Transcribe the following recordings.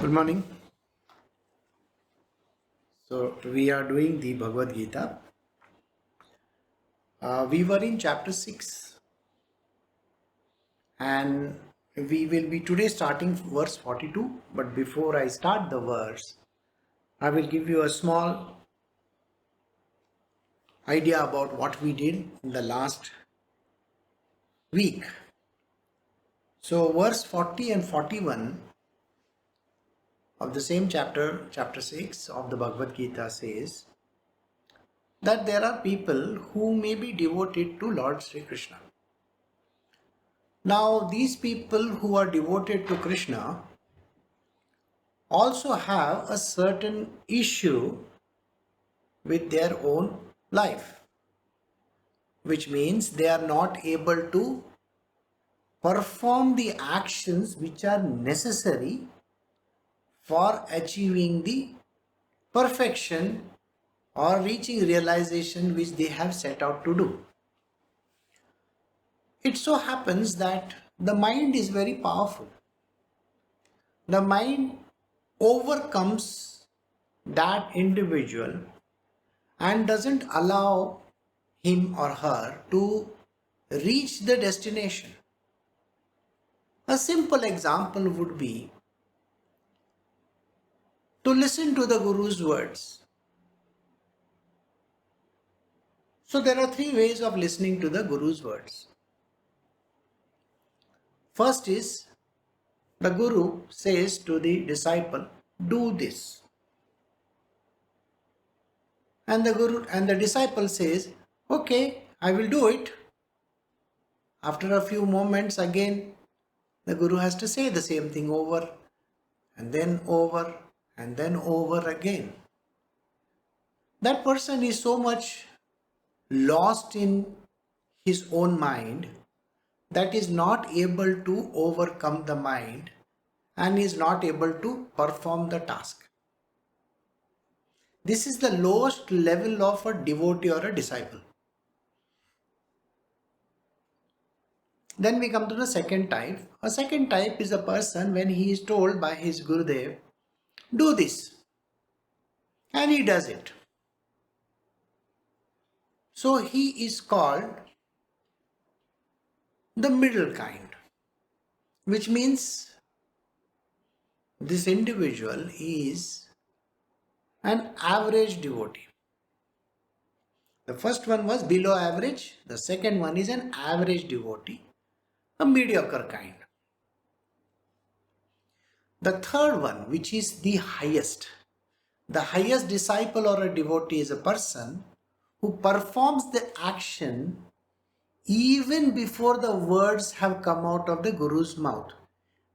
Good morning. So we are doing the Bhagavad Gita. We were in chapter 6 and we will be today starting verse 42. But before I start the verse, I will give you a small idea about what we did in the last week. So verse 40 and 41 of the same chapter, chapter 6 of the Bhagavad Gita says that there are people who may be devoted to Lord Sri Krishna. Now, these people who are devoted to Krishna also have a certain issue with their own life, which means they are not able to perform the actions which are necessary for achieving the perfection or reaching realization which they have set out to do. It so happens that the mind is very powerful. The mind overcomes that individual and doesn't allow him or her to reach the destination. A simple example would be to listen to the Guru's words. So there are three ways of listening to the Guru's words. First is the Guru says to the disciple, do this. And the disciple says, okay, I will do it. After a few moments again, the Guru has to say the same thing over and then over and then over again. That person is so much lost in his own mind that is not able to overcome the mind and is not able to perform the task. This is the lowest level of a devotee or a disciple. Then we come to the second type. A second type is a person when he is told by his Gurudev, do this, and he does it. So he is called the middle kind, which means this individual is an average devotee. The first one was below average, the second one is an average devotee, a mediocre kind. The third one, which is the highest disciple or a devotee is a person who performs the action even before the words have come out of the Guru's mouth.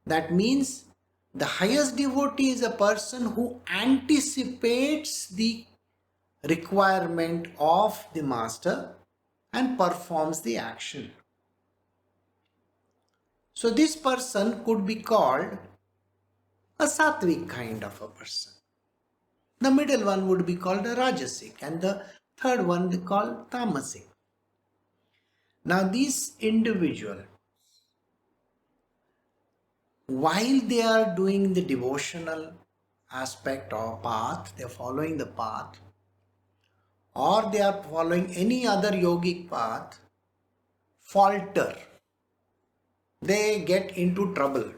That means the highest devotee is a person who anticipates the requirement of the master and performs the action. So this person could be called a sattvic kind of a person. The middle one would be called a rajasic and the third one they call tamasic. Now these individuals, while they are doing the devotional aspect or path, they are following the path, or they are following any other yogic path, falter. They get into trouble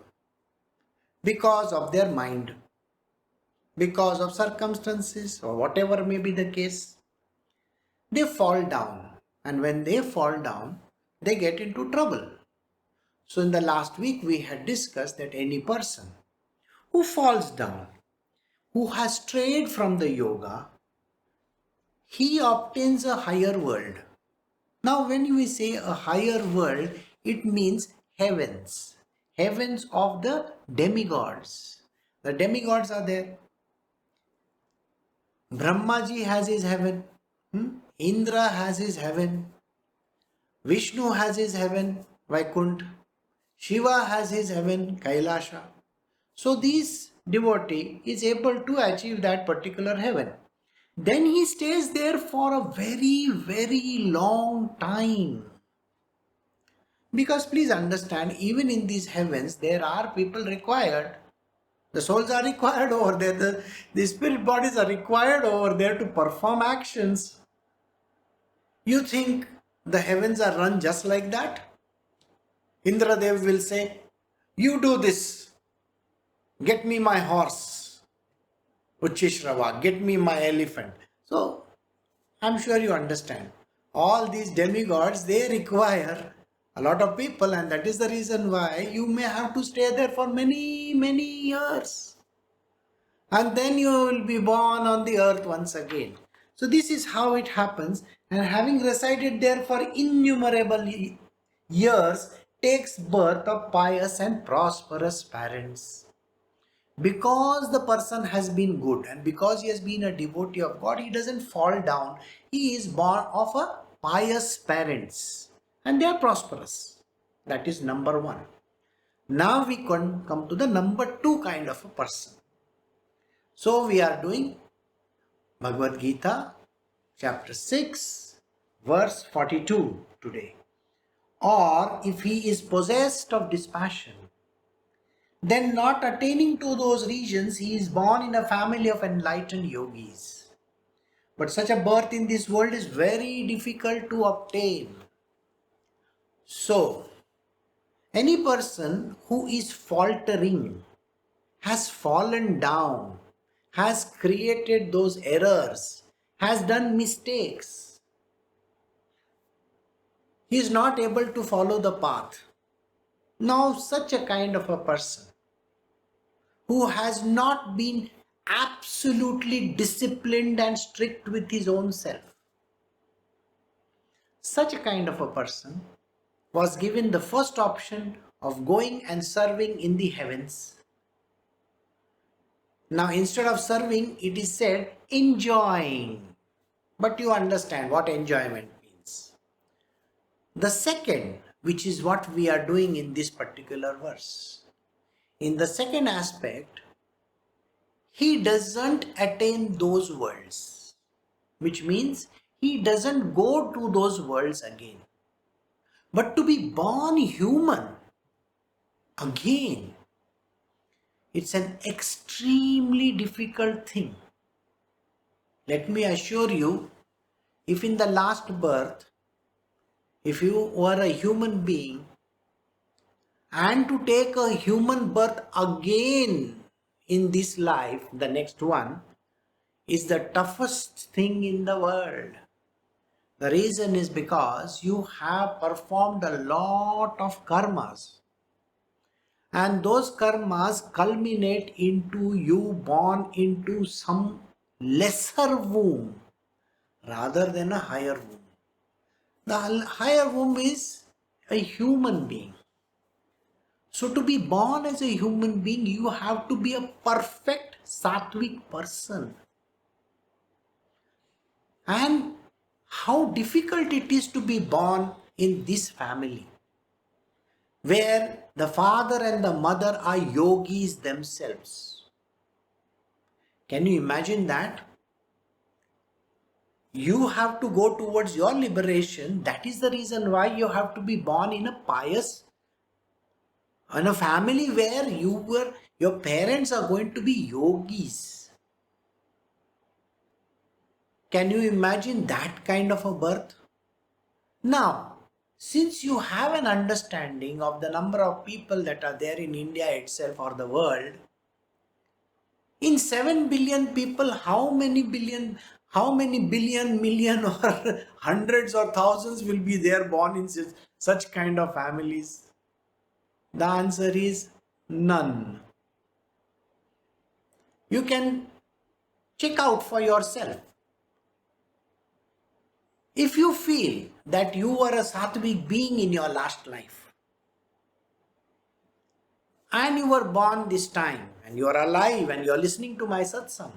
because of their mind, because of circumstances or whatever may be the case. They fall down, and when they fall down, they get into trouble. So in the last week we had discussed that any person who falls down, who has strayed from the yoga, he obtains a higher world. Now when we say a higher world, it means heavens of the demigods. The demigods are there. Brahmaji has his heaven, Indra has his heaven, Vishnu has his heaven, Vaikuntha, Shiva has his heaven, Kailasha. So this devotee is able to achieve that particular heaven. Then he stays there for a very, very long time. Because please understand, even in these heavens, there are people required. The souls are required over there. The spirit bodies are required over there to perform actions. You think the heavens are run just like that? Indradev will say, you do this. Get me my horse. Uchishrava, get me my elephant. So, I'm sure you understand. All these demigods, they require a lot of people, and that is the reason why you may have to stay there for many, many years. And then you will be born on the earth once again. So this is how it happens, and having resided there for innumerable years takes birth of pious and prosperous parents. Because the person has been good and because he has been a devotee of God, he doesn't fall down. He is born of a pious parents and they are prosperous. That is number one. Now we can come to the number two kind of a person. So we are doing Bhagavad Gita chapter 6 verse 42 today. Or if he is possessed of dispassion, then not attaining to those regions, he is born in a family of enlightened yogis. But such a birth in this world is very difficult to obtain. So, any person who is faltering, has fallen down, has created those errors, has done mistakes, he is not able to follow the path. Now, such a kind of a person who has not been absolutely disciplined and strict with his own self, such a kind of a person was given the first option of going and serving in the heavens. Now, instead of serving, it is said enjoying. But you understand what enjoyment means. The second, which is what we are doing in this particular verse, in the second aspect, he doesn't attain those worlds, which means he doesn't go to those worlds again. But to be born human again, it's an extremely difficult thing. Let me assure you, if in the last birth, if you were a human being, and to take a human birth again in this life, the next one, is the toughest thing in the world. The reason is because you have performed a lot of karmas. And those karmas culminate into you born into some lesser womb rather than a higher womb. The higher womb is a human being. So to be born as a human being, you have to be a perfect sattvic person. And how difficult it is to be born in this family, where the father and the mother are yogis themselves. Can you imagine that? You have to go towards your liberation. That is the reason why you have to be born in a pious, in a family where your parents are going to be yogis. Can you imagine that kind of a birth? Now, since you have an understanding of the number of people that are there in India itself or the world, in 7 billion people, how many billion, million or hundreds or thousands will be there born in such kind of families? The answer is none. You can check out for yourself. If you feel that you were a sattvic being in your last life and you were born this time and you are alive and you are listening to my satsang,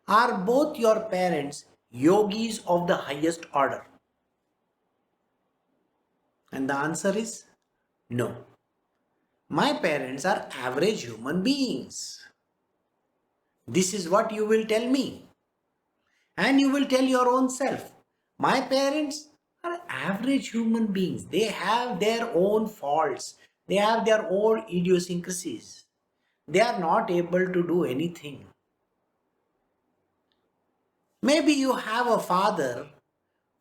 are both your parents yogis of the highest order? And the answer is no. My parents are average human beings. This is what you will tell me. And you will tell your own self, my parents are average human beings. They have their own faults. They have their own idiosyncrasies. they are not able to do anything. Maybe you have a father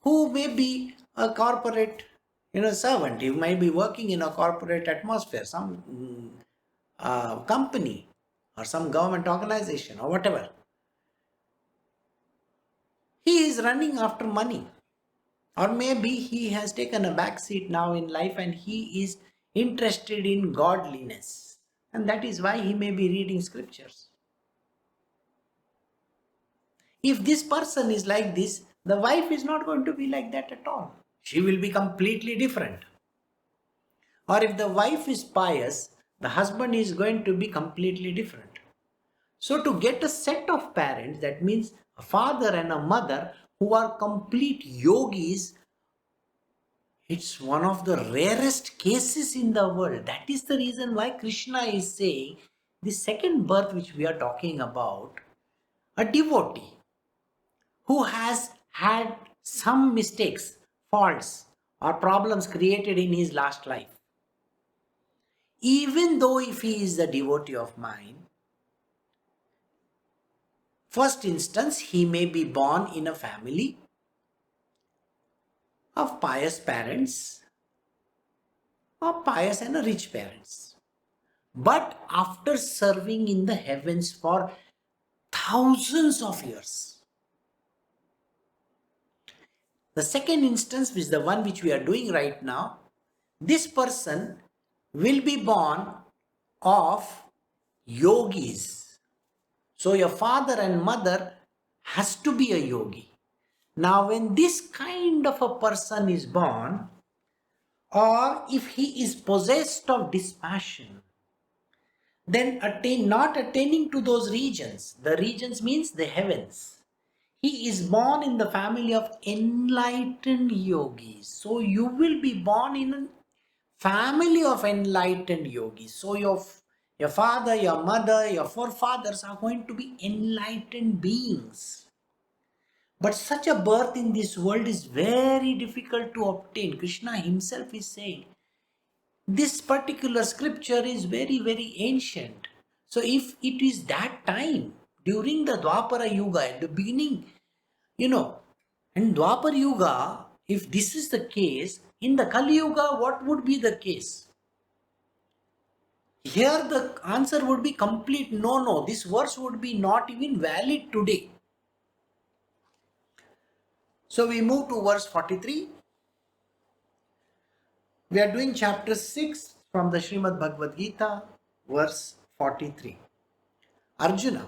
who may be a corporate servant. He might be working in a corporate atmosphere, some company or some government organization or whatever. He is running after money, or maybe he has taken a back seat now in life and he is interested in godliness, and that is why he may be reading scriptures. If this person is like this, the wife is not going to be like that at all. She will be completely different. Or if the wife is pious, the husband is going to be completely different. So to get a set of parents, that means a father and a mother who are complete yogis, it's one of the rarest cases in the world. That is the reason why Krishna is saying the second birth which we are talking about, a devotee who has had some mistakes, faults, or problems created in his last life. Even though if he is a devotee of mine, first instance, he may be born in a family of pious parents or pious and rich parents. But after serving in the heavens for thousands of years, the second instance, which is the one which we are doing right now, this person will be born of yogis. So your father and mother has to be a yogi. Now when this kind of a person is born, or if he is possessed of dispassion, then not attaining to those regions, the regions means the heavens. He is born in the family of enlightened yogis. So you will be born in a family of enlightened yogis. So your father, your mother, your forefathers are going to be enlightened beings. But such a birth in this world is very difficult to obtain. Krishna himself is saying, this particular scripture is very, very ancient. So if it is that time, during the Dwapara Yuga, at the beginning, in Dwapara Yuga, if this is the case, in the Kali Yuga, what would be the case? Here the answer would be complete no. This verse would be not even valid today. So we move to verse 43. We are doing chapter 6 from the Srimad Bhagavad Gita, verse 43. Arjuna,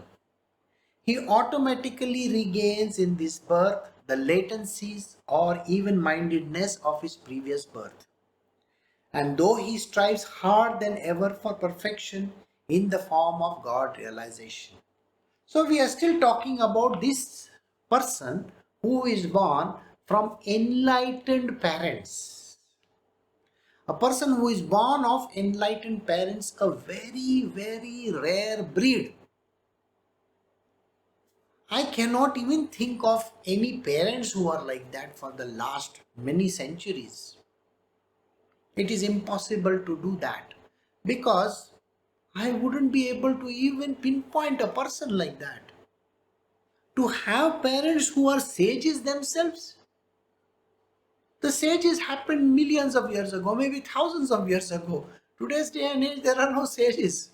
he automatically regains in this birth the latencies or even-mindedness of his previous birth. And though he strives hard than ever for perfection in the form of God realization. So we are still talking about this person who is born from enlightened parents. A person who is born of enlightened parents, a very, very rare breed. I cannot even think of any parents who are like that for the last many centuries. It is impossible to do that because I wouldn't be able to even pinpoint a person like that. To have parents who are sages themselves. The sages happened millions of years ago, maybe thousands of years ago. Today's day and age, there are no sages.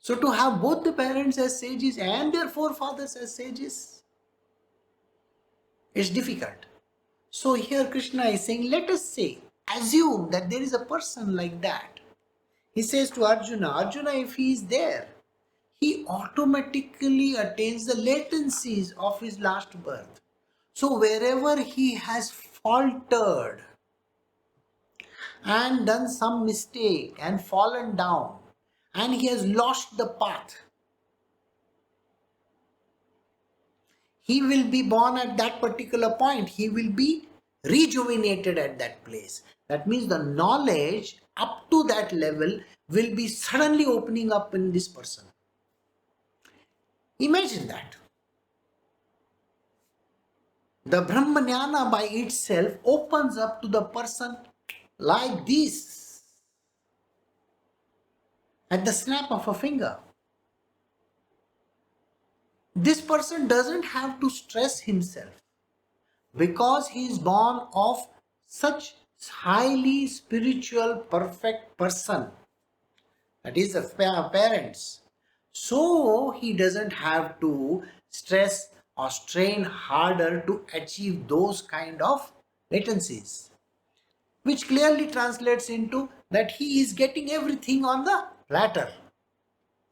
So to have both the parents as sages and their forefathers as sages, it's difficult. So here Krishna is saying, let us say, assume that there is a person like that. He says to Arjuna, Arjuna, if he is there, he automatically attains the latencies of his last birth. So wherever he has faltered and done some mistake and fallen down and he has lost the path, he will be born at that particular point. He will be rejuvenated at that place. That means the knowledge up to that level will be suddenly opening up in this person. Imagine that. The Brahmanyana by itself opens up to the person like this. at the snap of a finger. This person doesn't have to stress himself because he is born of such highly spiritual, perfect person, that is the parents. So he doesn't have to stress or strain harder to achieve those kind of latencies, which clearly translates into that he is getting everything on the platter.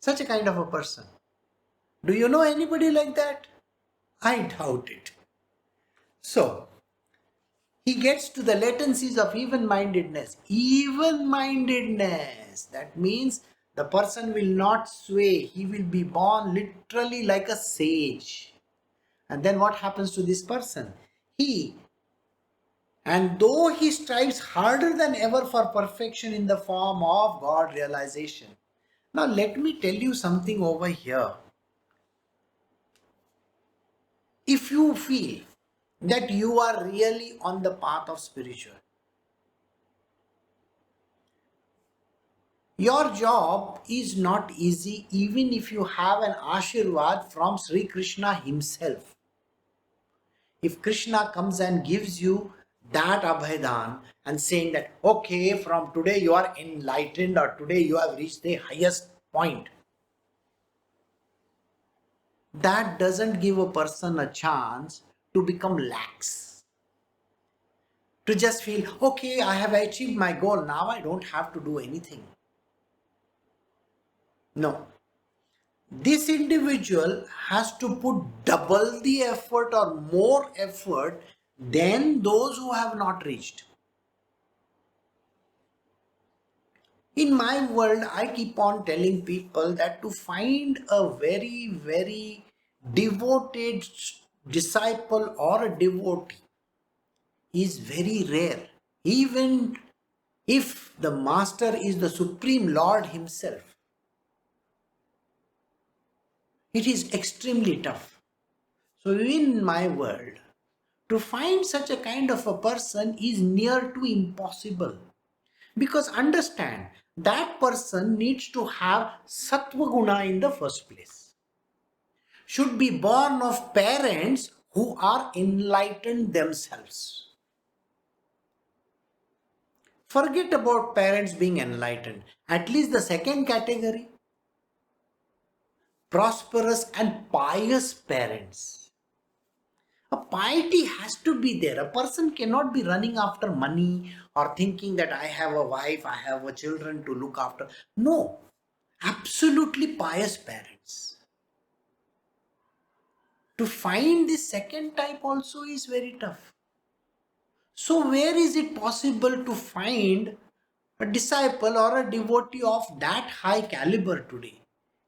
Such a kind of a person. Do you know anybody like that? I doubt it. So, he gets to the latencies of even-mindedness. Even-mindedness. That means the person will not sway. He will be born literally like a sage. And then what happens to this person? And though he strives harder than ever for perfection in the form of God realization. Now let me tell you something over here. If you feel that you are really on the path of spiritual, your job is not easy even if you have an Ashirwad from Sri Krishna himself. If Krishna comes and gives you that Abhaydan and saying that, okay, from today you are enlightened or today you have reached the highest point, that doesn't give a person a chance to become lax. To just feel, okay, I have achieved my goal, now I don't have to do anything. No. This individual has to put double the effort or more effort than those who have not reached. In my world, I keep on telling people that to find a very, very devoted disciple or a devotee is very rare. Even if the master is the Supreme Lord himself, it is extremely tough. So in my world, to find such a kind of a person is near to impossible. Because understand, that person needs to have sattva guna in the first place. Should be born of parents who are enlightened themselves. Forget about parents being enlightened. At least the second category, prosperous and pious parents. A piety has to be there. A person cannot be running after money or thinking that I have a wife, I have a children to look after. No, absolutely pious parents. To find this second type also is very tough. So where is it possible to find a disciple or a devotee of that high caliber today?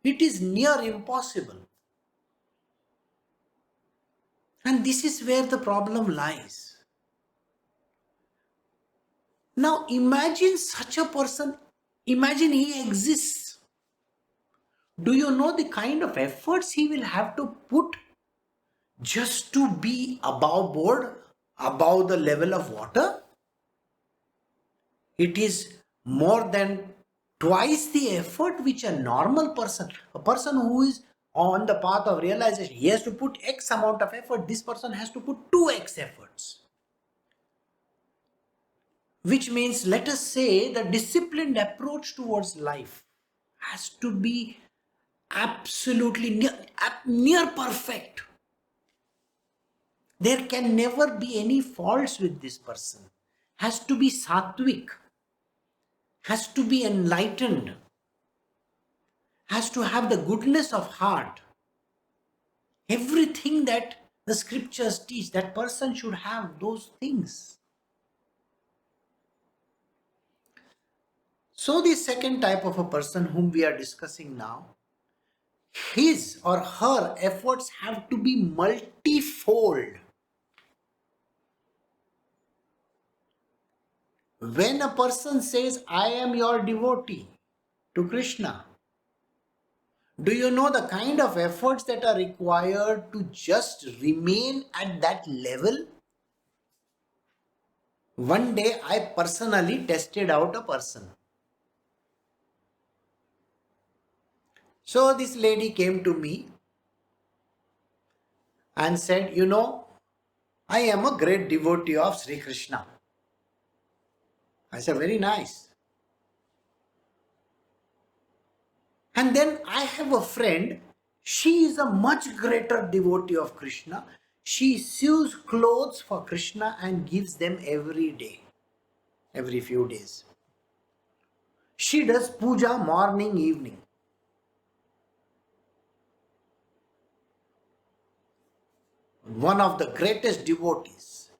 It is near impossible. And this is where the problem lies. Now imagine such a person, imagine he exists. Do you know the kind of efforts he will have to put just to be above board, above the level of water? It is more than twice the effort which a normal person, a person who is on the path of realization, he has to put X amount of effort. This person has to put 2x efforts. Which means, let us say, the disciplined approach towards life has to be absolutely near perfect. There can never be any faults with this person. Has to be sattvic, has to be enlightened, has to have the goodness of heart. Everything that the scriptures teach, that person should have those things. So the second type of a person whom we are discussing now, his or her efforts have to be multifold. When a person says, I am your devotee to Krishna, do you know the kind of efforts that are required to just remain at that level? One day I personally tested out a person. So this lady came to me and said, I am a great devotee of Sri Krishna. I said, very nice. And then I have a friend, she is a much greater devotee of Krishna. She sews clothes for Krishna and gives them every day, every few days. She does puja morning, evening. One of the greatest devotees.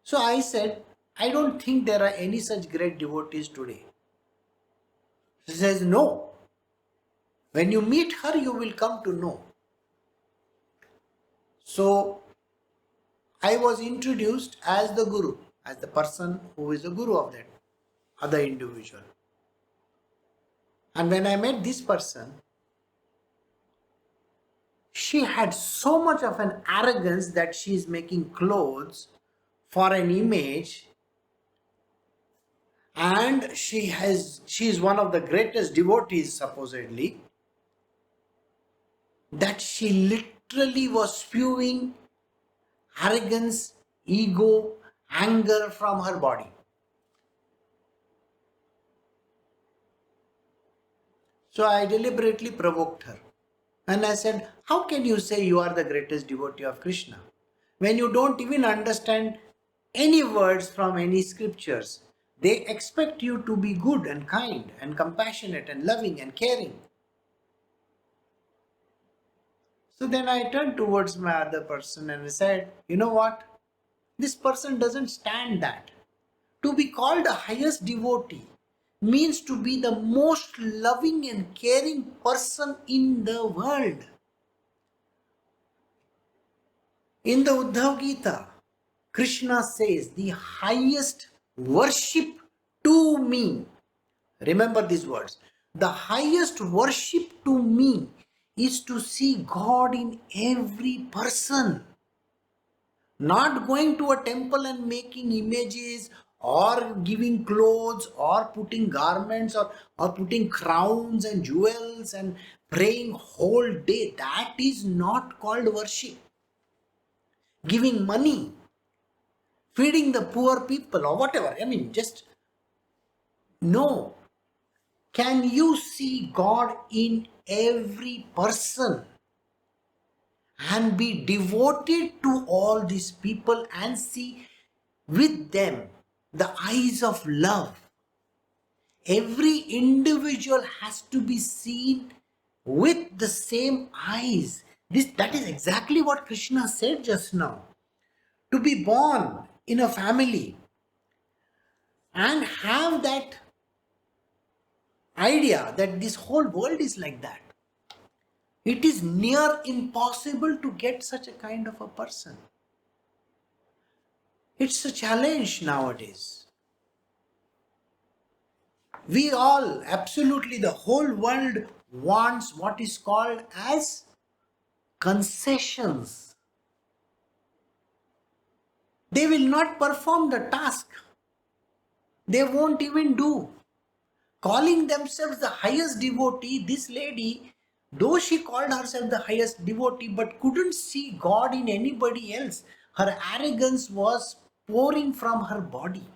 So I said, I don't think there are any such great devotees today. She says, no. When you meet her, you will come to know. So I was introduced as the guru, as the person who is the guru of that other individual. And when I met this person, she had so much of an arrogance that she is making clothes for an image, and she is one of the greatest devotees supposedly, that she literally was spewing arrogance, ego, anger from her body. So I deliberately provoked her. And I said, how can you say you are the greatest devotee of Krishna when you don't even understand any words from any scriptures? They expect you to be good and kind and compassionate and loving and caring. So then I turned towards my other person and I said, you know what? This person doesn't stand that. To be called the highest devotee means to be the most loving and caring person in the world. In the Uddhav Gita, Krishna says the highest worship to me. Remember these words. The highest worship to me is to see God in every person. Not going to a temple and making images or giving clothes or putting garments or putting crowns and jewels and praying whole day. That is not called worship. Giving money, feeding the poor people or whatever. I mean, just no. Can you see God in every person and be devoted to all these people and see with them the eyes of love? Every individual has to be seen with the same eyes. That is exactly what Krishna said just now. To be born in a family and have that idea that this whole world is like that. It is near impossible to get such a kind of a person. It's a challenge nowadays. We all, absolutely the whole world wants what is called as concessions. They will not perform the task. They won't even do. Calling themselves the highest devotee, this lady, though she called herself the highest devotee but couldn't see God in anybody else, her arrogance was pouring from her body.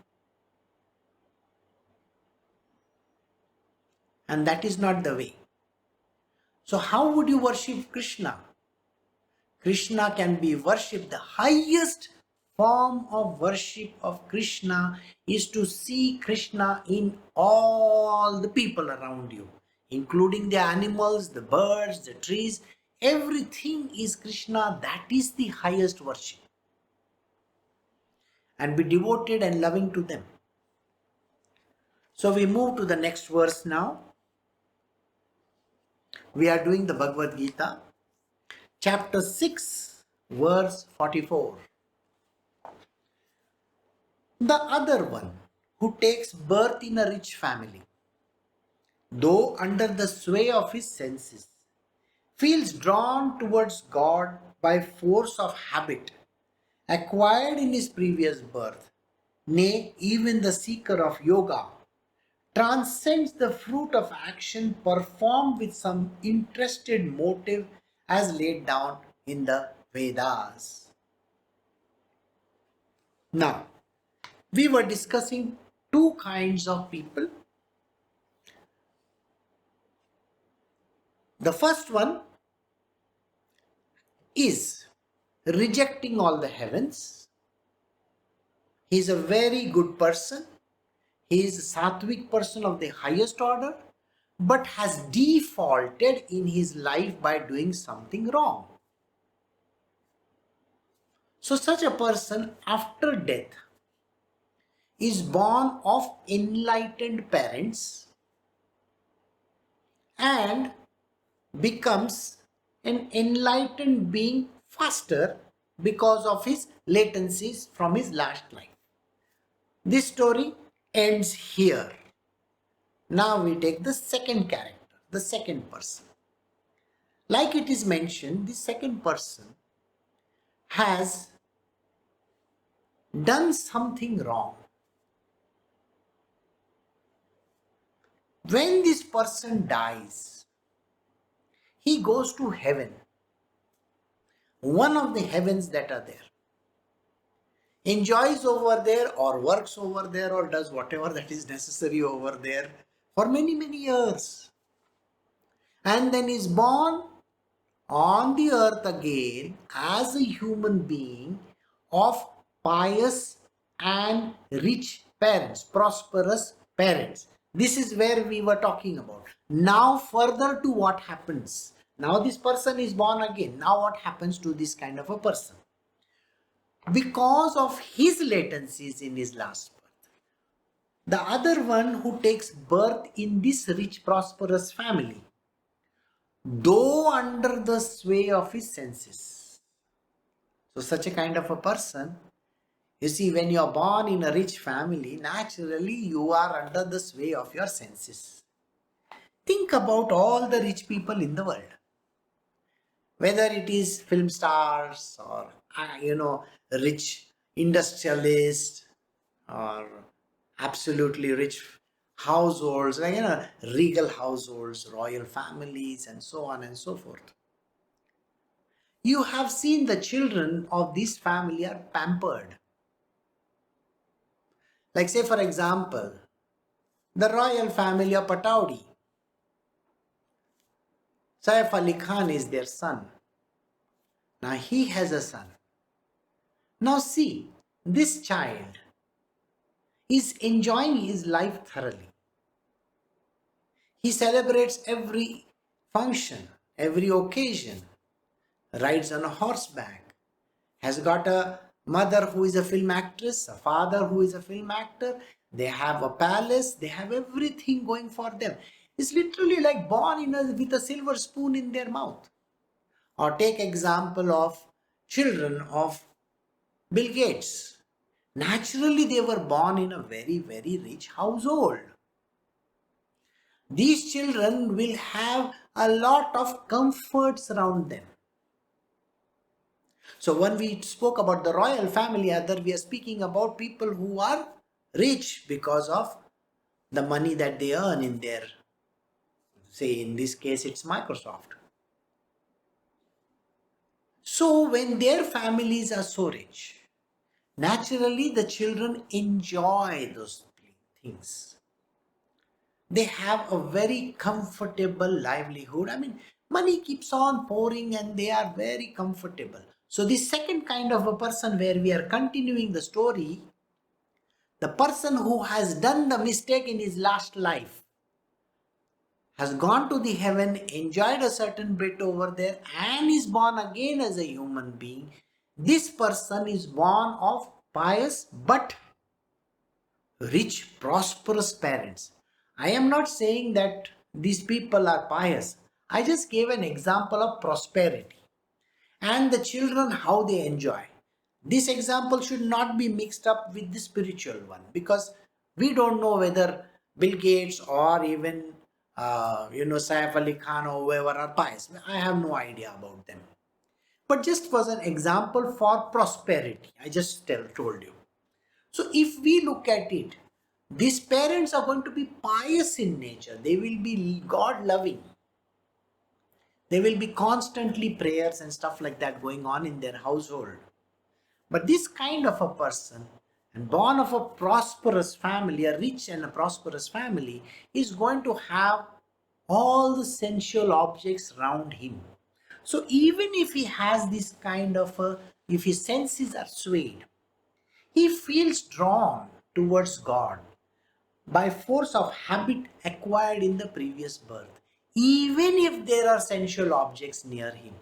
And that is not the way. So how would you worship Krishna? Krishna can be worshipped. The highest form of worship of Krishna is to see Krishna in all the people around you, including the animals, the birds, the trees. Everything is Krishna. That is the highest worship. And be devoted and loving to them. So we move to the next verse now. We are doing the Bhagavad Gita, chapter 6, verse 44. The other one, who takes birth in a rich family, though under the sway of his senses, feels drawn towards God by force of habit acquired in his previous birth. Nay, even the seeker of yoga transcends the fruit of action performed with some interested motive as laid down in the Vedas. Now, we were discussing two kinds of people. The first one is rejecting all the heavens. He is a very good person. He is a sattvic person of the highest order, but has defaulted in his life by doing something wrong. So such a person after death is born of enlightened parents and becomes an enlightened being faster because of his latencies from his last life. This story ends here. Now we take the second character, the second person. Like it is mentioned, the second person has done something wrong. When this person dies, he goes to heaven, one of the heavens that are there, enjoys over there or works over there or does whatever that is necessary over there for many, many years, and then is born on the earth again as a human being of pious and rich parents, prosperous parents. This is where we were talking about. Now further to what happens. Now this person is born again. Now what happens to this kind of a person? Because of his latencies in his last birth. The other one who takes birth in this rich prosperous family, though under the sway of his senses. So such a kind of a person, you see, when you are born in a rich family, naturally you are under the sway of your senses. Think about all the rich people in the world. Whether it is film stars or, rich industrialists or absolutely rich households, like, regal households, royal families, and so on and so forth. You have seen the children of this family are pampered. Like, say for example, the royal family of Pataudi. Saif Ali Khan is their son. Now he has a son. Now see, this child is enjoying his life thoroughly. He celebrates every function, every occasion, rides on a horseback, has got a mother who is a film actress, a father who is a film actor. They have a palace, they have everything going for them. It's literally like born with a silver spoon in their mouth. Or take example of children of Bill Gates. Naturally, they were born in a very, very rich household. These children will have a lot of comforts around them. So when we spoke about the royal family, we are speaking about people who are rich because of the money that they earn in their, say in this case it's Microsoft. So when their families are so rich, naturally the children enjoy those things. They have a very comfortable livelihood. I mean, money keeps on pouring and they are very comfortable. So the second kind of a person where we are continuing the story, the person who has done the mistake in his last life, has gone to the heaven, enjoyed a certain bit over there and is born again as a human being. This person is born of pious but rich, prosperous parents. I am not saying that these people are pious. I just gave an example of prosperity and the children how they enjoy. This example should not be mixed up with the spiritual one, because we don't know whether Bill Gates or even Saif Ali Khan or whoever are pious. I have no idea about them. But just was an example for prosperity. I just told you. So if we look at it, These parents are going to be pious in nature. They will be God loving. There will be constantly prayers and stuff like that going on in their household. But this kind of a person, and born of a prosperous family, a rich and a prosperous family, is going to have all the sensual objects around him. So even if he has this kind of a, if his senses are swayed, he feels drawn towards God by force of habit acquired in the previous birth. Even if there are sensual objects near him,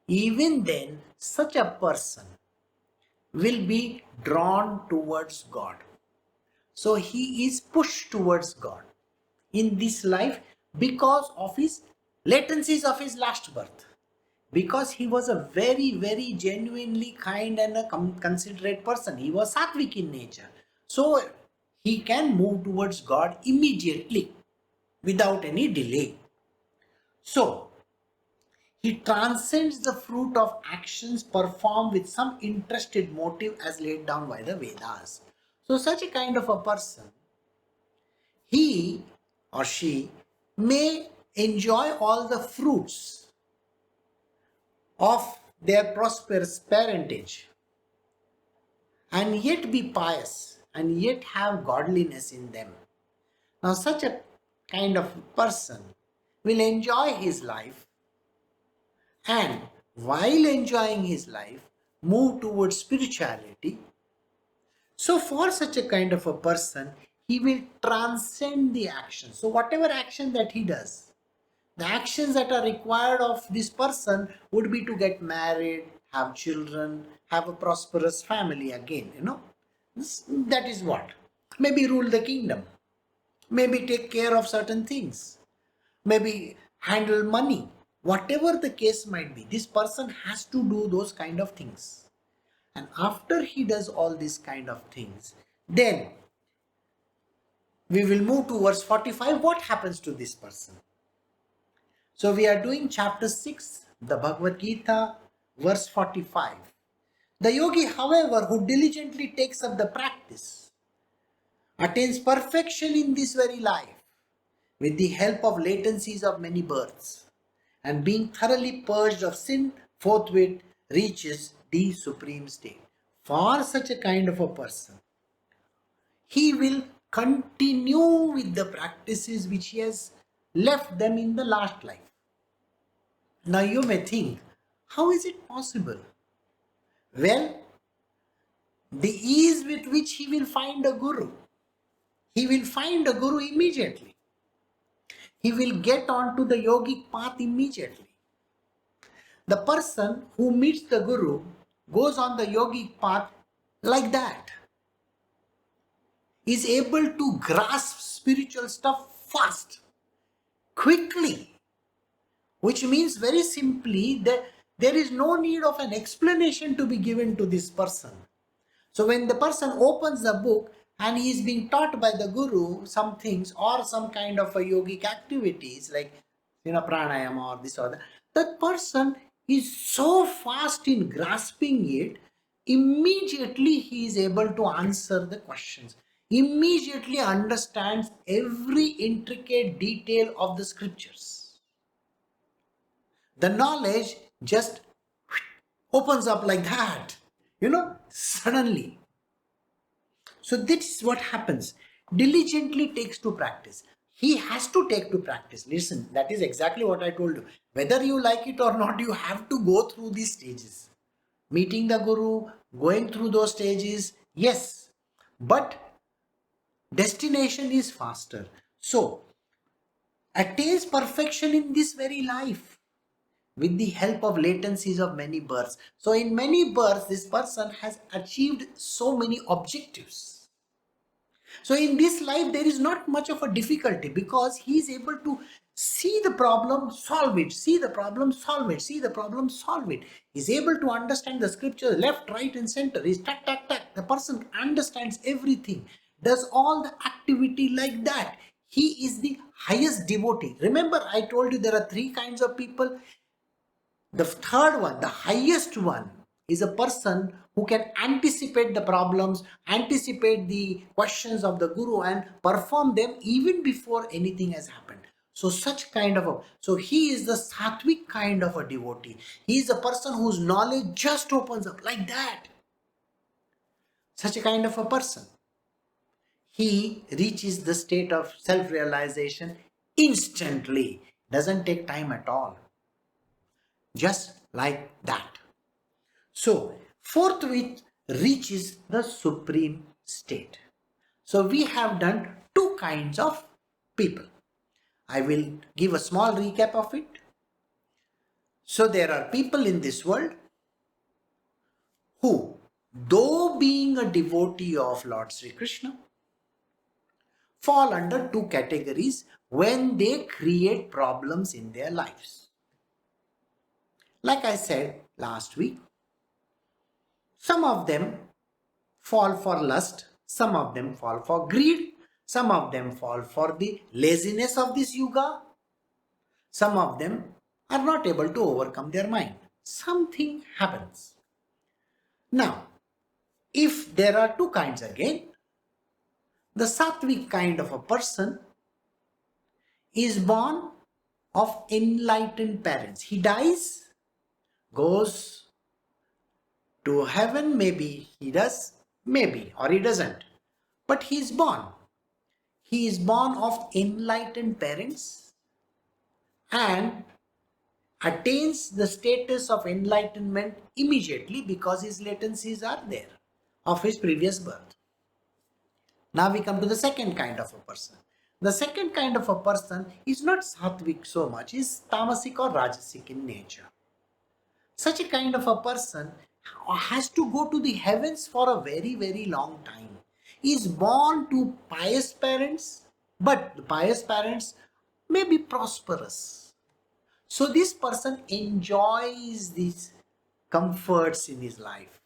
even then, such a person will be drawn towards God. So he is pushed towards God in this life because of his latencies of his last birth. Because he was a very, very genuinely kind and a considerate person. He was sattvic in nature. So he can move towards God immediately without any delay. So he transcends the fruit of actions performed with some interested motive as laid down by the Vedas. So such a kind of a person, he or she may enjoy all the fruits of their prosperous parentage and yet be pious and yet have godliness in them. Now such a kind of person will enjoy his life and while enjoying his life move towards spirituality. So for such a kind of a person, he will transcend the action. So whatever action that he does, the actions that are required of this person would be to get married, have children, have a prosperous family again, that is what. Maybe rule the kingdom, maybe take care of certain things, maybe handle money, whatever the case might be. This person has to do those kind of things. And after he does all these kind of things, then we will move to verse 45. What happens to this person? So we are doing chapter 6, the Bhagavad Gita, verse 45. The yogi, however, who diligently takes up the practice, attains perfection in this very life with the help of latencies of many births, and being thoroughly purged of sin, forthwith reaches the supreme state. For such a kind of a person, he will continue with the practices which he has left them in the last life. Now you may think, how is it possible? Well, the ease with which he will find a guru. He will find a guru immediately. He will get onto the yogic path immediately. The person who meets the guru goes on the yogic path like that. Is able to grasp spiritual stuff fast, quickly, which means very simply that there is no need of an explanation to be given to this person. So when the person opens the book and he is being taught by the guru some things or some kind of a yogic activities like pranayama or this or that person is so fast in grasping it, immediately he is able to answer the questions, immediately understands every intricate detail of the scriptures. The knowledge just opens up like that, suddenly. So this is what happens. Diligently takes to practice. He has to take to practice. Listen, that is exactly what I told you. Whether you like it or not, you have to go through these stages. Meeting the guru, going through those stages, yes. But destination is faster. So, attains perfection in this very life with the help of latencies of many births. So in many births, this person has achieved so many objectives. So in this life, there is not much of a difficulty because he is able to see the problem, solve it, see the problem, solve it, see the problem, solve it. He is able to understand the scripture left, right and center. He's tack, tack, tack. The person understands everything, does all the activity like that. He is the highest devotee. Remember, I told you there are three kinds of people. The third one, the highest one, is a person who can anticipate the problems, anticipate the questions of the guru and perform them even before anything has happened. So so he is the sattvic kind of a devotee. He is a person whose knowledge just opens up like that. Such a kind of a person. He reaches the state of self-realization instantly. Doesn't take time at all. Just like that. So, forthwith reaches the supreme state. So, we have done two kinds of people. I will give a small recap of it. So, there are people in this world who, though being a devotee of Lord Sri Krishna, fall under two categories when they create problems in their lives. Like I said last week, some of them fall for lust, some of them fall for greed, some of them fall for the laziness of this yuga, some of them are not able to overcome their mind. Something happens. Now, if there are two kinds again, the sattvic kind of a person is born of enlightened parents. He dies, goes to heaven, maybe he does, maybe, or he doesn't. But he is born. He is born of enlightened parents and attains the status of enlightenment immediately because his latencies are there of his previous birth. Now we come to the second kind of a person. The second kind of a person is not sattvic so much, is tamasic or rajasic in nature. Such a kind of a person has to go to the heavens for a very, very long time. He is born to pious parents, but the pious parents may be prosperous. So this person enjoys these comforts in his life.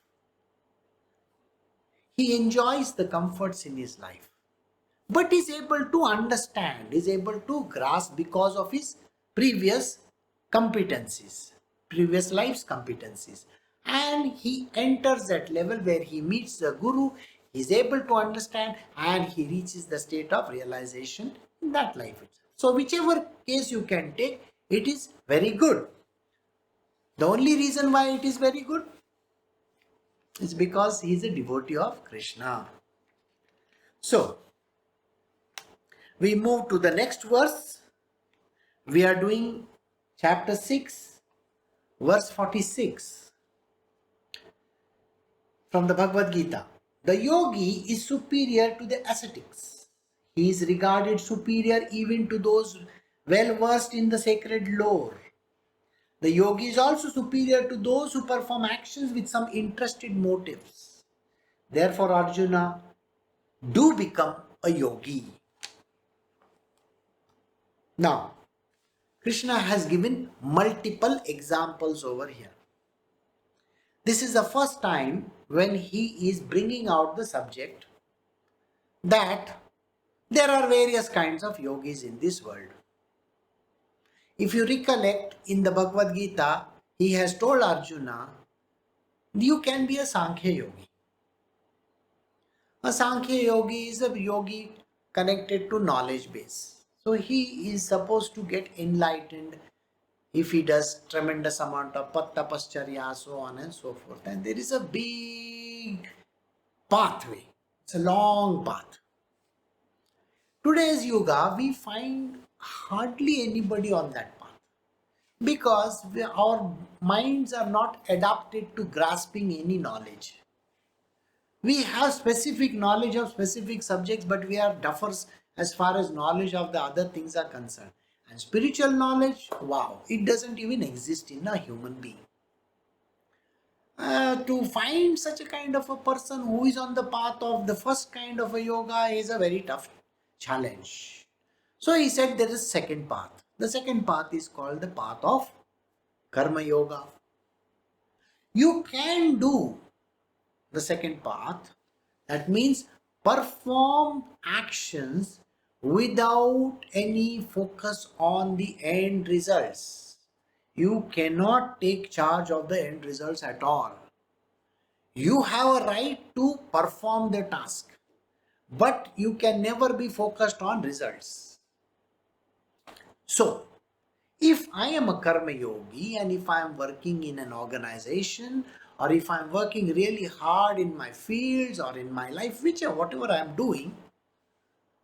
He enjoys the comforts in his life, but is able to understand, is able to grasp because of his previous competencies, previous life's competencies. And he enters that level where he meets the guru, he is able to understand and he reaches the state of realization in that life. So whichever case you can take, it is very good. The only reason why it is very good is because he is a devotee of Krishna. So, we move to the next verse. We are doing chapter 6, verse 46 from the Bhagavad Gita. The yogi is superior to the ascetics. He is regarded superior even to those well versed in the sacred lore. The yogi is also superior to those who perform actions with some interested motives. Therefore, Arjuna, do become a yogi. Now, Krishna has given multiple examples over here. This is the first time when he is bringing out the subject that there are various kinds of yogis in this world. If you recollect, in the Bhagavad Gita, he has told Arjuna, you can be a Sankhya yogi. A Sankhya yogi is a yogi connected to knowledge base. So he is supposed to get enlightened if he does tremendous amount of pattapascharya, so on and so forth. And there is a big pathway. It's a long path. Today's yoga, we find hardly anybody on that path because our minds are not adapted to grasping any knowledge. We have specific knowledge of specific subjects, but we are duffers as far as knowledge of the other things are concerned. And spiritual knowledge, wow, it doesn't even exist in a human being. To find such a kind of a person who is on the path of the first kind of a yoga is a very tough challenge. So he said there is second path. The second path is called the path of Karma Yoga. You can do the second path. That means perform actions without any focus on the end results. You cannot take charge of the end results at all. You have a right to perform the task, but you can never be focused on results. So, if I am a karma yogi and if I am working in an organization or if I am working really hard in my fields or in my life, whichever, whatever I am doing,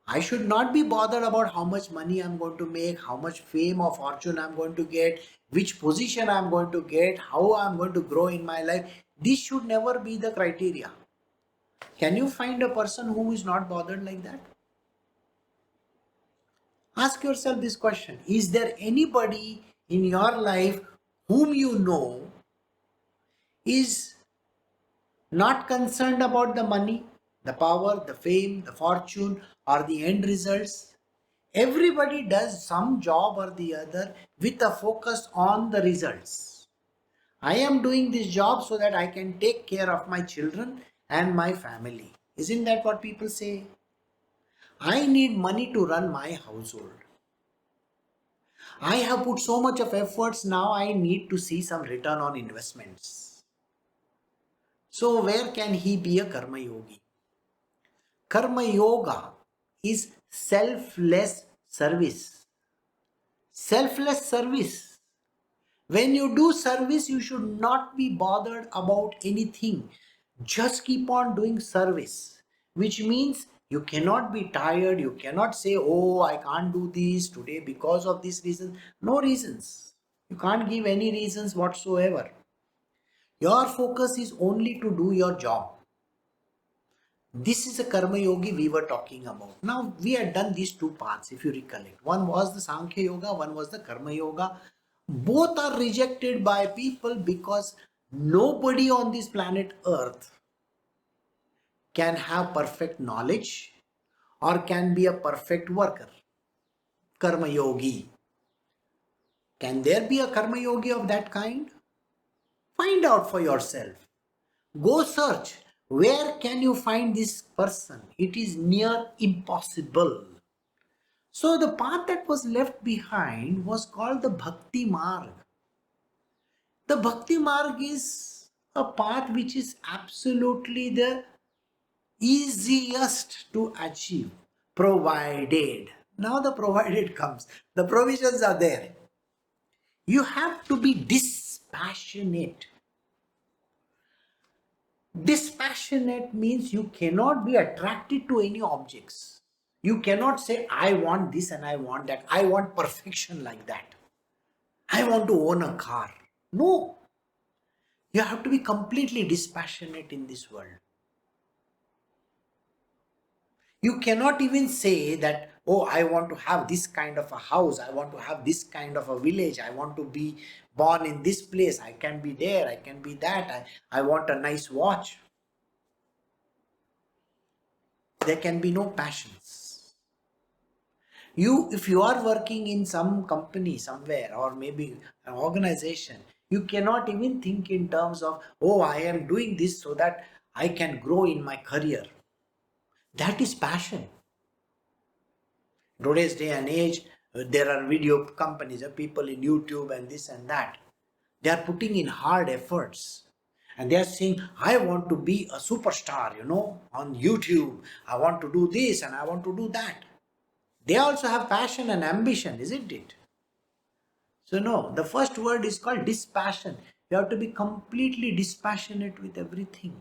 I should not be bothered about how much money I'm going to make, how much fame or fortune I'm going to get, which position I'm going to get, how I'm going to grow in my life. This should never be the criteria. Can you find a person who is not bothered like that? Ask yourself this question. Is there anybody in your life whom you know is not concerned about the money, the power, the fame, the fortune, or the end results? Everybody does some job or the other with a focus on the results. I am doing this job so that I can take care of my children and my family. Isn't that what people say? I need money to run my household. I have put so much of efforts, now I need to see some return on investments. So where can he be a karma yogi? Karma yoga is selfless service. Selfless service. When you do service, you should not be bothered about anything. Just keep on doing service, which means you cannot be tired. You cannot say, oh, I can't do this today because of this reason. No reasons. You can't give any reasons whatsoever. Your focus is only to do your job. This is a karma yogi we were talking about. Now we had done these two paths, if you recollect. One was the Sankhya yoga, one was the karma yoga. Both are rejected by people because nobody on this planet Earth can have perfect knowledge or can be a perfect worker. Karma yogi. Can there be a karma yogi of that kind? Find out for yourself. Go search. Where can you find this person? It is near impossible. So the path that was left behind was called the Bhakti Marg. The Bhakti Marg is a path which is absolutely the easiest to achieve, provided. Now the provided comes. The provisions are there. You have to be dispassionate. Dispassionate means you cannot be attracted to any objects. You cannot say, I want this and I want that. I want perfection like that. I want to own a car. No. You have to be completely dispassionate in this world. You cannot even say that, oh, I want to have this kind of a house. I want to have this kind of a village. I want to be born in this place. I can be there. I can be that. I want a nice watch. There can be no passions. If you are working in some company somewhere or maybe an organization, you cannot even think in terms of, oh, I am doing this so that I can grow in my career. That is passion. Today's day and age, there are video companies, people in YouTube and this and that. They are putting in hard efforts. And they are saying, I want to be a superstar, on YouTube. I want to do this and I want to do that. They also have passion and ambition, isn't it? So no, the first word is called dispassion. You have to be completely dispassionate with everything.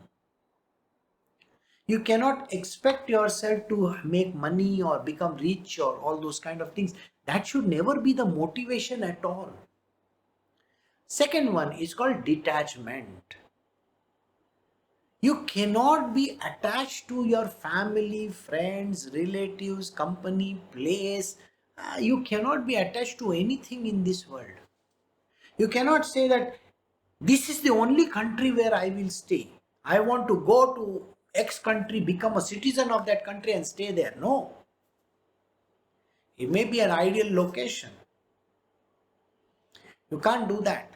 You cannot expect yourself to make money or become rich or all those kind of things. That should never be the motivation at all. Second one is called detachment. You cannot be attached to your family, friends, relatives, company, place. You cannot be attached to anything in this world. You cannot say that this is the only country where I will stay. I want to go to X country, become a citizen of that country and stay there. No. It may be an ideal location. You can't do that.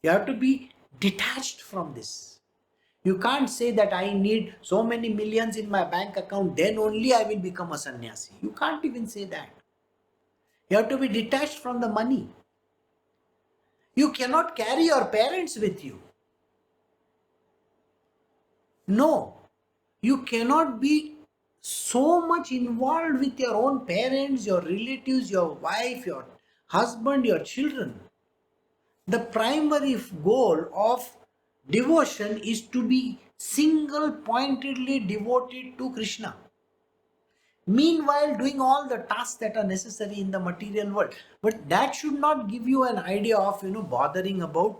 You have to be detached from this. You can't say that I need so many millions in my bank account, then only I will become a sannyasi. You can't even say that. You have to be detached from the money. You cannot carry your parents with you. No, you cannot be so much involved with your own parents, your relatives, your wife, your husband, your children. The primary goal of devotion is to be single pointedly devoted to Krishna. Meanwhile, doing all the tasks that are necessary in the material world. But that should not give you an idea of, bothering about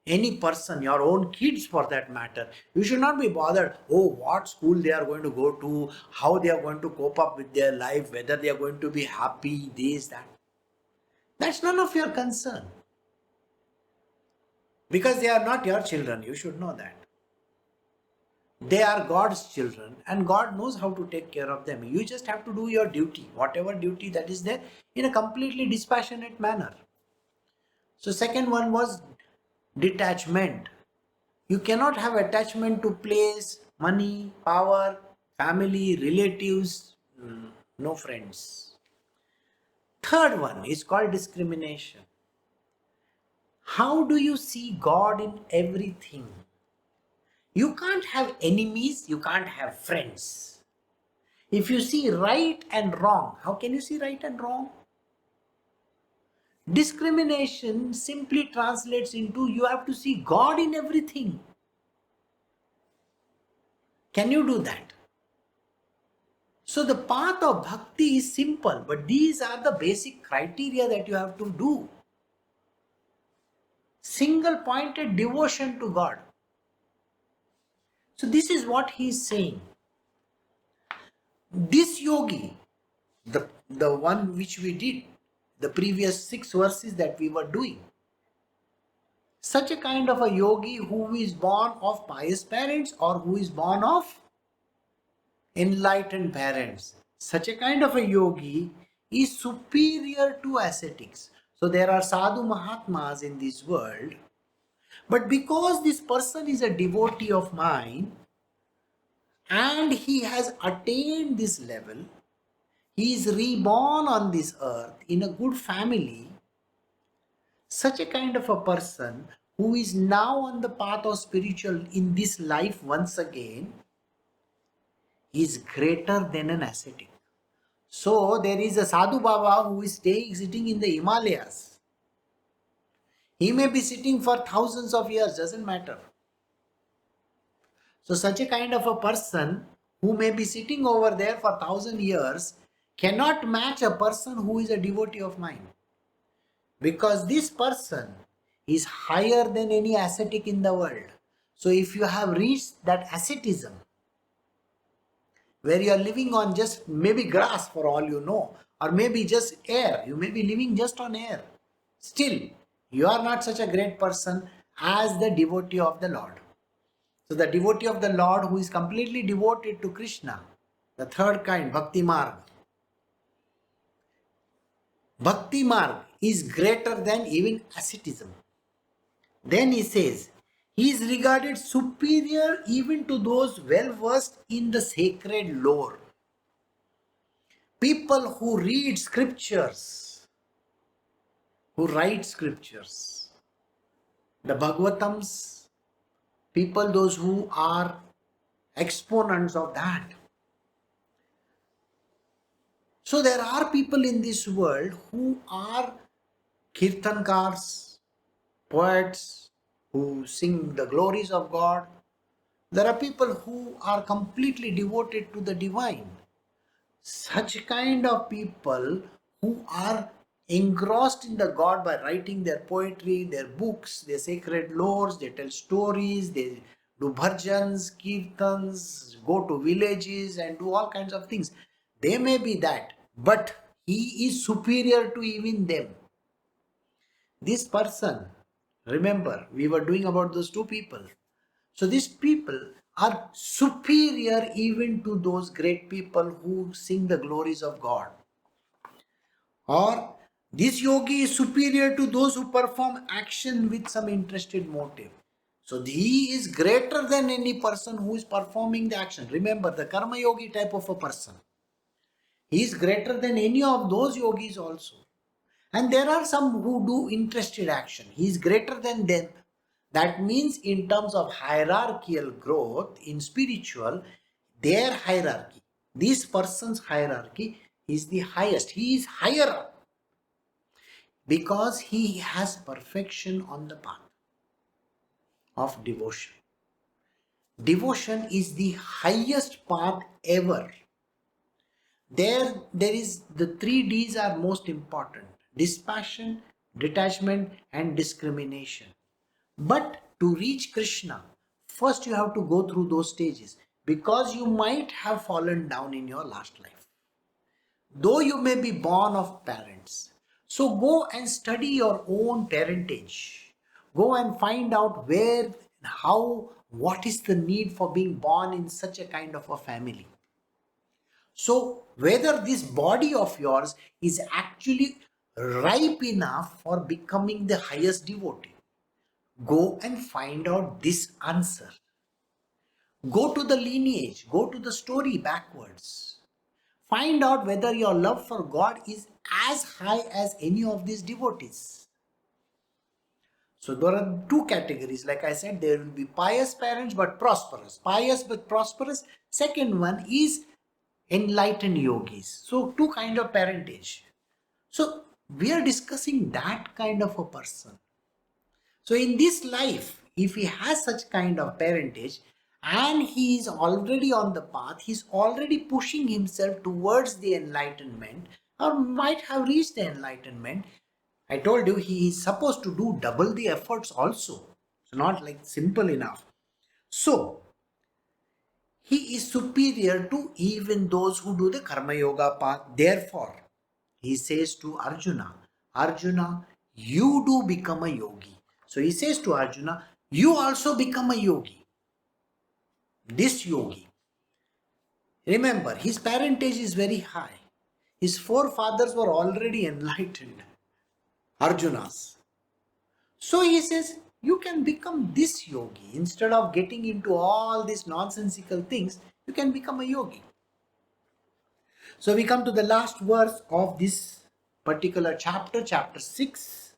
any person, your own kids for that matter. You should not be bothered, oh, what school they are going to go to, how they are going to cope up with their life, whether they are going to be happy, this, that. That's none of your concern. Because they are not your children, you should know that. They are God's children and God knows how to take care of them. You just have to do your duty, whatever duty that is there, in a completely dispassionate manner. So second one was detachment. You cannot have attachment to place, money, power, family, relatives, no friends. Third one is called discrimination. How do you see God in everything? You can't have enemies, you can't have friends. If you see right and wrong, how can you see right and wrong? Discrimination simply translates into you have to see God in everything. Can you do that? So the path of bhakti is simple, but these are the basic criteria that you have to do. Single pointed devotion to God. So this is what he is saying. This yogi, the one which we did, the previous 6 verses that we were doing, such a kind of a yogi who is born of pious parents or who is born of enlightened parents, such a kind of a yogi is superior to ascetics. So there are sadhu mahatmas in this world, but because this person is a devotee of mine and he has attained this level, he is reborn on this earth in a good family, such a kind of a person who is now on the path of spiritual in this life once again is greater than an ascetic. So there is a Sadhu Baba who is sitting in the Himalayas. He may be sitting for thousands of years, doesn't matter. So such a kind of a person who may be sitting over there for 1,000 years cannot match a person who is a devotee of mine. Because this person is higher than any ascetic in the world. So if you have reached that asceticism, where you are living on just maybe grass for all you know, or maybe just air, you may be living just on air, still you are not such a great person as the devotee of the Lord. So the devotee of the Lord who is completely devoted to Krishna, the third kind, Bhakti Marg. Bhakti Marg is greater than even asceticism. Then he says, he is regarded superior even to those well versed in the sacred lore. People who read scriptures, who write scriptures, the Bhagavatams, people those who are exponents of that. So there are people in this world who are kirtankars, poets, who sing the glories of God. There are people who are completely devoted to the divine. Such kind of people who are engrossed in the God by writing their poetry, their books, their sacred lores, they tell stories, they do bhajans, kirtans, go to villages and do all kinds of things. They may be that, but he is superior to even them. This person, remember, we were doing about those 2 people. So these people are superior even to those great people who sing the glories of God. Or this yogi is superior to those who perform action with some interested motive. So he is greater than any person who is performing the action. Remember, the karma yogi type of a person. He is greater than any of those yogis also. And there are some who do interested action. He is greater than them. That means in terms of hierarchical growth in spiritual, their hierarchy, this person's hierarchy is the highest. He is higher up because he has perfection on the path of devotion. Devotion is the highest path ever. There is the 3 Ds are most important: dispassion, detachment, and discrimination. But to reach Krishna, first you have to go through those stages, because you might have fallen down in your last life, though you may be born of parents. So go and study your own parentage. Go and find out where, how, what is the need for being born in such a kind of a family. So whether this body of yours is actually ripe enough for becoming the highest devotee. Go and find out this answer. Go to the lineage, go to the story backwards. Find out whether your love for God is as high as any of these devotees. So there are 2 categories. Like I said, there will be pious parents but prosperous. Pious but prosperous. Second one is enlightened yogis. So 2 kind of parentage. So we are discussing that kind of a person. So in this life, if he has such kind of parentage and he is already on the path, he is already pushing himself towards the enlightenment, or might have reached the enlightenment. I told you he is supposed to do double the efforts also. It's not like simple enough. So he is superior to even those who do the karma yoga path. Therefore, he says to Arjuna, Arjuna, you do become a yogi. So he says to Arjuna, you also become a yogi. This yogi. Remember, his parentage is very high. His forefathers were already enlightened. Arjunas. So he says, you can become this yogi. Instead of getting into all these nonsensical things, you can become a yogi. So we come to the last verse of this particular chapter, chapter 6.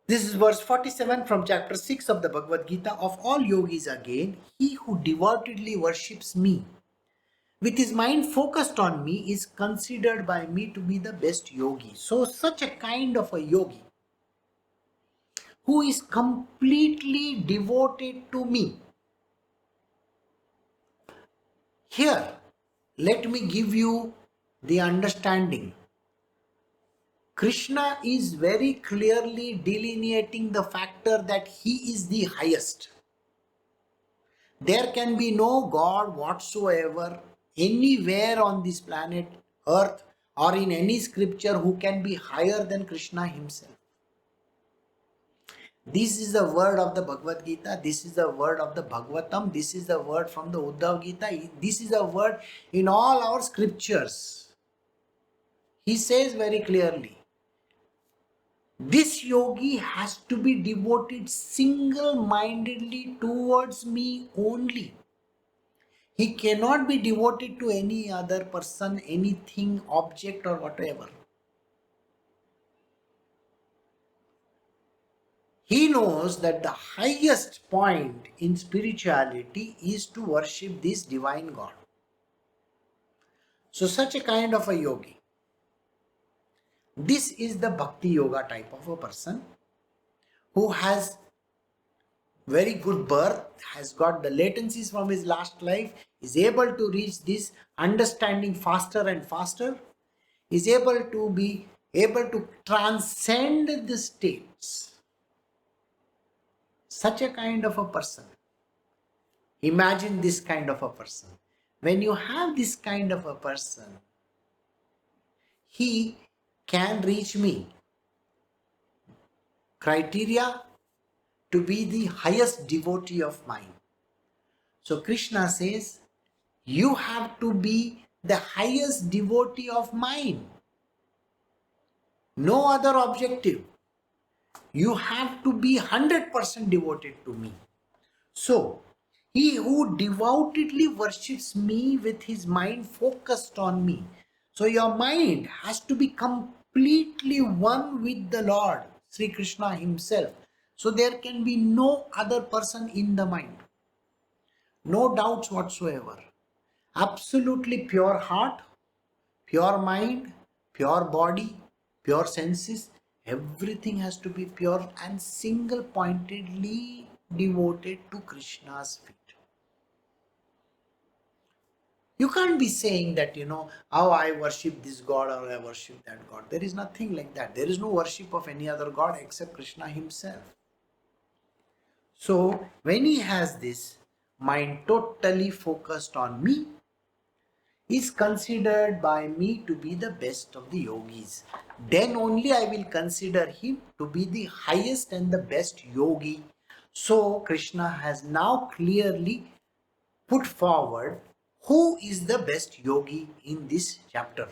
This is verse 47 from chapter 6 of the Bhagavad Gita. Of all yogis again, he who devotedly worships me, with his mind focused on me, is considered by me to be the best yogi. So such a kind of a yogi who is completely devoted to me. Here, let me give you the understanding. Krishna is very clearly delineating the factor that he is the highest. There can be no God whatsoever anywhere on this planet earth or in any scripture who can be higher than Krishna himself. This is the word of the Bhagavad Gita. This is the word of the Bhagavatam. This is the word from the Uddhav Gita. This is the word in all our scriptures. He says very clearly, this yogi has to be devoted single-mindedly towards me only. He cannot be devoted to any other person, anything, object or whatever. He knows that the highest point in spirituality is to worship this divine God. So such a kind of a yogi. This is the bhakti yoga type of a person who has very good birth, has got the latencies from his last life, is able to reach this understanding faster and faster, is able to transcend the states. Such a kind of a person. Imagine this kind of a person. When you have this kind of a person, he can reach me. Criteria: to be the highest devotee of mine. So Krishna says, you have to be the highest devotee of mine. No other objective. You have to be 100% devoted to me. So, he who devotedly worships me with his mind focused on me. So your mind has to be completely one with the Lord, Sri Krishna himself. So there can be no other person in the mind. No doubts whatsoever. Absolutely pure heart, pure mind, pure body, pure senses. Everything has to be pure and single pointedly devoted to Krishna's feet. You can't be saying that, oh, I worship this God or I worship that God. There is nothing like that. There is no worship of any other God except Krishna himself. So when he has this mind totally focused on me, is considered by me to be the best of the yogis. Then only I will consider him to be the highest and the best yogi. So Krishna has now clearly put forward who is the best yogi in this chapter.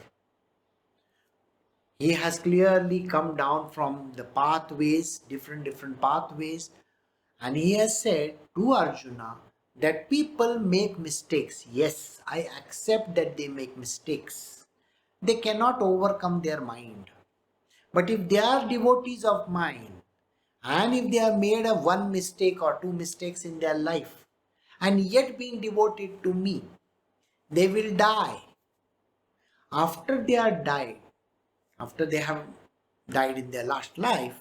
He has clearly come down from the pathways, different pathways, and he has said to Arjuna that people make mistakes. Yes, I accept that they make mistakes. They cannot overcome their mind. But if they are devotees of mine, and if they have made a one mistake or two mistakes in their life, and yet being devoted to me, they will die. After they are died, after they have died in their last life,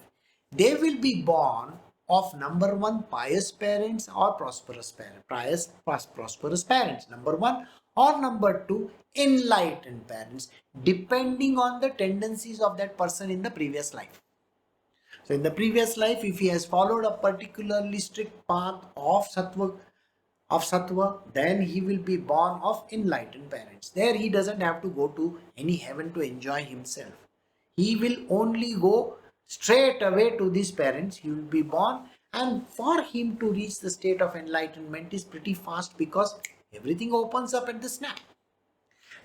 they will be born of number one, pious parents or prosperous parents. Prosperous parents, number one, or number two, enlightened parents, depending on the tendencies of that person in the previous life. So in the previous life, if he has followed a particularly strict path of sattva, then he will be born of enlightened parents. There he doesn't have to go to any heaven to enjoy himself. He will only go straight away to these parents. He will be born, and for him to reach the state of enlightenment is pretty fast because everything opens up at the snap.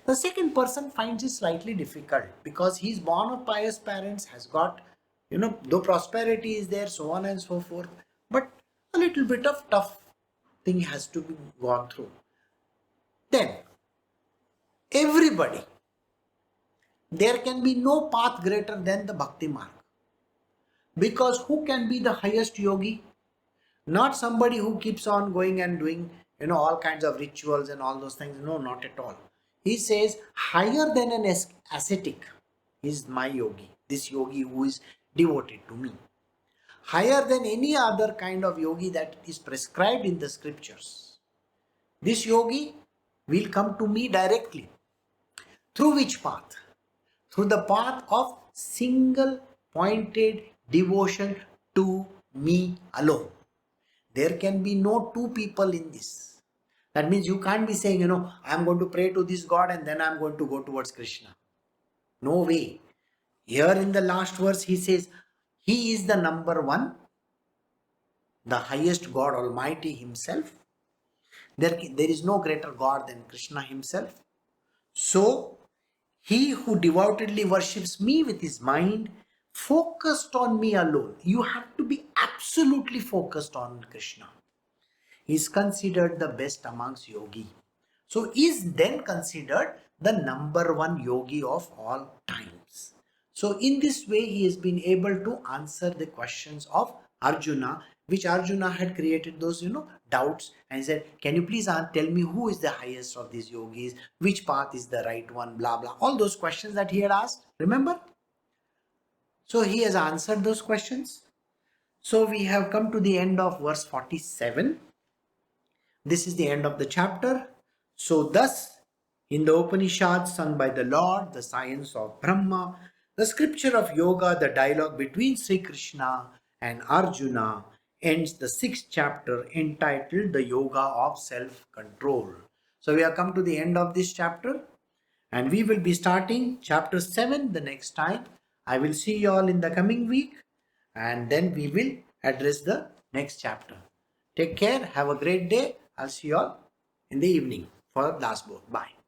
The second person finds it slightly difficult because he is born of pious parents, has got, though prosperity is there, so on and so forth, but a little bit of tough thing has to be gone through. Then, everybody, there can be no path greater than the Bhakti Marg. Because who can be the highest yogi? Not somebody who keeps on going and doing, all kinds of rituals and all those things. No, not at all. He says, higher than an ascetic is my yogi. This yogi who is devoted to me. Higher than any other kind of yogi that is prescribed in the scriptures. This yogi will come to me directly. Through which path? Through the path of single pointed devotion to me alone. There can be no two people in this. That means you can't be saying, I am going to pray to this God and then I am going to go towards Krishna. No way. Here in the last verse he says, he is the number one, the highest God Almighty himself. There is no greater God than Krishna himself. So, he who devotedly worships me with his mind, focused on me alone. You have to be absolutely focused on Krishna. He is considered the best amongst yogi. So, he is then considered the number one yogi of all times. So, in this way, he has been able to answer the questions of Arjuna, which Arjuna had created those, doubts, and he said, can you please tell me who is the highest of these yogis, which path is the right one, blah, blah, all those questions that he had asked, remember? So he has answered those questions. So we have come to the end of verse 47. This is the end of the chapter. So thus, in the Upanishads sung by the Lord, the science of Brahma, the scripture of yoga, the dialogue between Sri Krishna and Arjuna, ends the 6th chapter entitled The Yoga of Self-Control. So we have come to the end of this chapter and we will be starting chapter 7 the next time. I will see you all in the coming week and then we will address the next chapter. Take care. Have a great day. I'll see you all in the evening for last book. Bye.